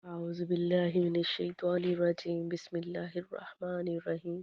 أعوذ بالله من الشيطان الرجيم بسم الله الرحمن الرحيم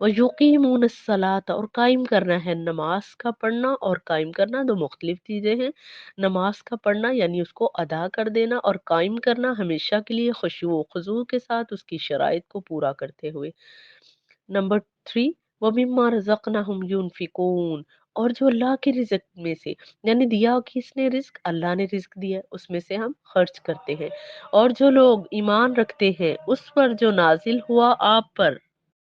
وَيُقِيمُونَ الصَّلَاةَ، اور قائم کرنا ہے نماز کا پڑھنا اور قائم کرنا دو مختلف چیزیں ہیں۔ نماز کا پڑھنا یعنی اس کو ادا کر دینا، اور قائم کرنا ہمیشہ کے لیے خشوع و خضوع کے ساتھ اس کی شرائط کو پورا کرتے ہوئے۔ نمبر 3، وَمِمَّا رَزَقْنَاهُمْ يُنْفِقُونَ، اور جو اللہ کے رزق میں سے، یعنی دیا کس نے رزق؟ اللہ نے رزق دیا، اس میں سے ہم خرچ کرتے ہیں۔ اور جو لوگ ایمان رکھتے ہیں اس پر جو نازل ہوا آپ پر،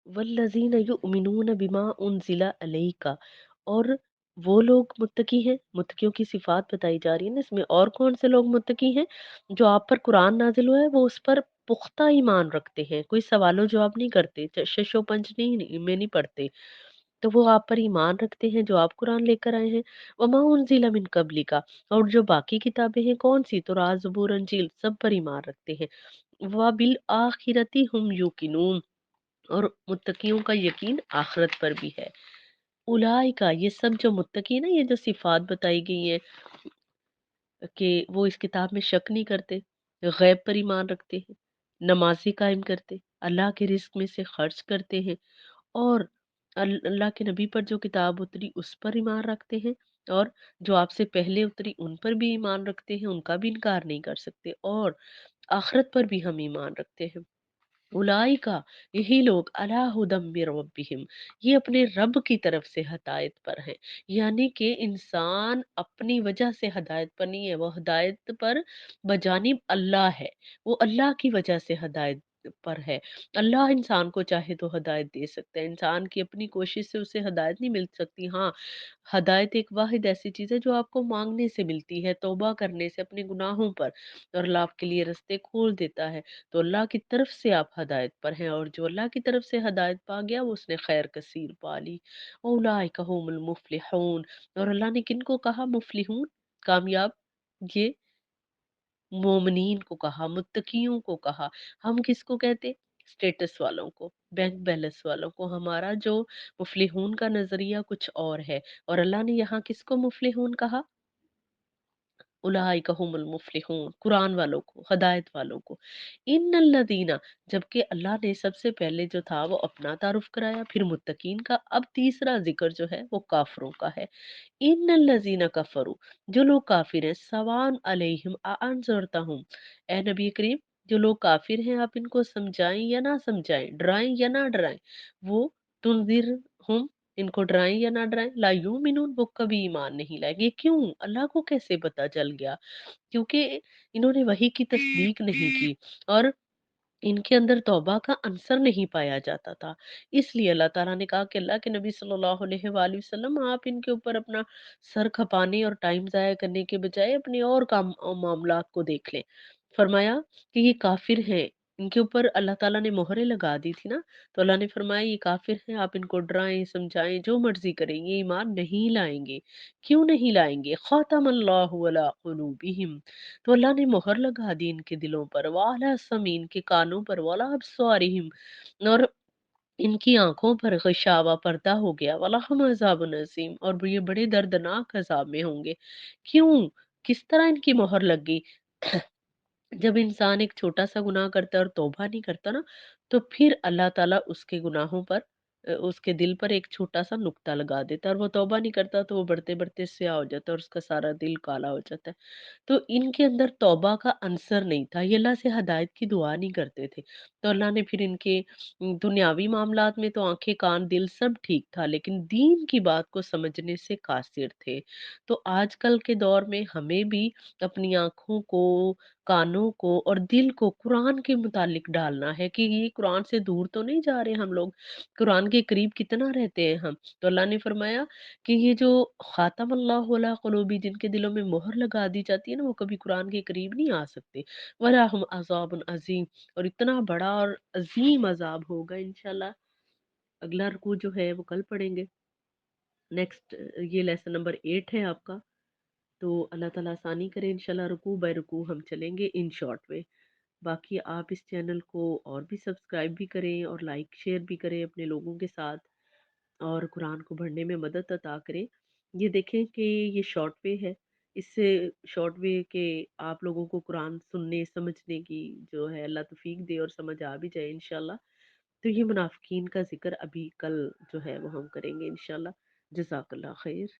والذین یؤمنون بما انزل الیک، اور وہ لوگ متقی ہیں، متقیوں کی صفات بتائی جا رہی ہے نا اس میں، اور کون سے لوگ متقی ہیں؟ جو آپ پر قرآن نازل ہوا ہے وہ اس پر پختہ ایمان رکھتے ہیں، کوئی سوال و جواب نہیں کرتے، شش و پنج میں نہیں پڑھتے، تو وہ آپ پر ایمان رکھتے ہیں جو آپ قرآن لے کر آئے ہیں۔ وما انزل من قبلک، اور جو باقی کتابیں ہیں کون سی؟ تورات، زبور، انجیل، سب پر ایمان رکھتے ہیں۔ وبالآخرۃ هم یوقنون، اور متقیوں کا یقین آخرت پر بھی ہے۔ اولئک، یہ سب جو متقی نا، یہ جو صفات بتائی گئی ہیں کہ وہ اس کتاب میں شک نہیں کرتے، غیب پر ایمان رکھتے ہیں، نمازی قائم کرتے، اللہ کے رزق میں سے خرچ کرتے ہیں، اور اللہ کے نبی پر جو کتاب اتری اس پر ایمان رکھتے ہیں، اور جو آپ سے پہلے اتری ان پر بھی ایمان رکھتے ہیں، ان کا بھی انکار نہیں کر سکتے، اور آخرت پر بھی ہم ایمان رکھتے ہیں۔ اولئکا، یہی لوگ علی ھدی من ربہم، یہ اپنے رب کی طرف سے ہدایت پر ہیں، یعنی کہ انسان اپنی وجہ سے ہدایت پر نہیں ہے، وہ ہدایت پر بجانب اللہ ہے، وہ اللہ کی وجہ سے ہدایت پر ہے۔ اللہ انسان کو چاہے تو ہدایت دے سکتا ہے، انسان کی اپنی کوشش سے اسے ہدایت نہیں مل سکتی۔ ہاں، ہدایت ایک واحد ایسی چیز ہے جو آپ کو مانگنے سے ملتی ہے، توبہ کرنے سے اپنے گناہوں پر، اور اللہ آپ کے لیے رستے کھول دیتا ہے۔ تو اللہ کی طرف سے آپ ہدایت پر ہیں، اور جو اللہ کی طرف سے ہدایت پا گیا وہ اس نے خیر کثیر پا لی۔ اولئک هم المفلحون، اور اللہ نے کن کو کہا مفلحون؟ کامیاب؟ یہ مومنین کو کہا، متقیوں کو کہا۔ ہم کس کو کہتے؟ اسٹیٹس والوں کو، بینک بیلنس والوں کو۔ ہمارا جو مفلحون کا نظریہ کچھ اور ہے، اور اللہ نے یہاں کس کو مفلحون کہا؟ اولئک هم المفلحون، قرآن والوں کو، ہدایت والوں کو۔ ان الذین، جبکہ اللہ نے سب سے پہلے جو تھا وہ اپنا تعارف کرایا، پھر متقین کا، اب تیسرا ذکر جو ہے وہ کافروں کا ہے۔ ان الذین کفروا، جو لوگ کافر ہیں، سواء علیہم اانذرتہم، اے نبی کریم، جو لوگ کافر ہیں آپ ان کو سمجھائیں یا نہ سمجھائیں، ڈرائیں یا نہ ڈرائیں، وہ تنذرہم، ان کو ڈرائیں یا نہ ڈرائیں، لا یؤمنون، وہ کبھی ایمان نہیں لائیں گے۔ کیوں؟ اللہ کو کیسے پتہ چل گیا؟ کیونکہ انہوں نے وحی کی تصدیق نہیں کی، اور ان کے اندر توبہ کا عنصر نہیں پایا جاتا تھا، اس لیے اللہ تعالیٰ نے کہا کہ اللہ کے نبی صلی اللہ علیہ وآلہ وسلم، آپ ان کے اوپر اپنا سر کھپانے اور ٹائم ضائع کرنے کے بجائے اپنے اور کام اور معاملات کو دیکھ لیں۔ فرمایا کہ یہ کافر ہیں، ان کے اوپر اللہ تعالیٰ نے مہریں لگا دی تھی نا، تو اللہ نے فرمایا یہ کافر ہیں، آپ ان کو ڈرائیں سمجھائیں جو مرضی کریں، یہ ایمان نہیں لائیں گے۔ کیوں نہیں لائیں گے؟ خاتم اللہ علی قلوبہم، تو اللہ نے مہر لگا دی ان کے دلوں پر، وَعَلَىٰ سَمْعِهِمْ، کے کانوں پر، وَعَلَىٰ أَبْصَارِهِمْ، اور ان کی آنکھوں پر غشاوہ پردہ ہو گیا، وَلَهُمْ عَذَابٌ عَظِيمٌ، اور یہ بڑے دردناک عذاب میں ہوں گے۔ کیوں؟ کس طرح ان کی مہر لگ گئی؟ جب انسان ایک چھوٹا سا گناہ کرتا ہے اور توبہ نہیں کرتا نا، تو پھر اللہ تعالیٰ اس کے گناہوں پر، اس کے دل پر ایک چھوٹا سا نقطہ لگا دیتا ہے، اور وہ توبہ نہیں کرتا تو وہ بڑھتے بڑھتے سیاہ ہو جاتا ہے، اور اس کا سارا دل کالا ہو جاتا ہے۔ تو ان کے اندر توبہ کا عنصر نہیں تھا، یہ اللہ سے ہدایت کی دعا نہیں کرتے تھے، تو اللہ نے پھر ان کے دنیاوی معاملات میں تو آنکھیں کان دل سب ٹھیک تھا، لیکن دین کی بات کو سمجھنے سے قاصر تھے۔ تو آج کل کے دور میں ہمیں بھی اپنی آنکھوں کو، کانوں کو اور دل کو قرآن کے متعلق ڈالنا ہے کہ یہ قرآن سے دور تو نہیں جا رہے ہم لوگ، قرآن کے قریب کتنا رہتے ہیں ہم۔ تو اللہ نے فرمایا کہ یہ جو خاتم اللہ علی قلوبی، جن کے دلوں میں مہر لگا دی جاتی ہے نا، وہ کبھی قرآن کے قریب نہیں آ سکتے۔ وَلَهُمْ عَذَابٌ عَظِيمٌ، اور اتنا بڑا اور عظیم عذاب ہوگا انشاءاللہ۔ اگلا رکوع جو ہے وہ کل پڑھیں گے۔ نیکسٹ، یہ لیسن نمبر 8 ہے آپ کا، تو اللہ تعالیٰ آسانی کرے، انشاءاللہ رکوع بائی رکوع ہم چلیں گے ان شارٹ میں۔ باقی آپ اس چینل کو اور بھی سبسکرائب بھی کریں، اور لائک شیئر بھی کریں اپنے لوگوں کے ساتھ، اور قرآن کو پڑھنے میں مدد عطا کریں۔ یہ دیکھیں کہ یہ شارٹ وے ہے، اس سے شارٹ وے کہ آپ لوگوں کو قرآن سننے سمجھنے کی جو ہے اللہ توفیق دے، اور سمجھ آ بھی جائے انشاءاللہ۔ تو یہ منافقین کا ذکر ابھی کل جو ہے وہ ہم کریں گے انشاءاللہ۔ جزاک اللہ خیر۔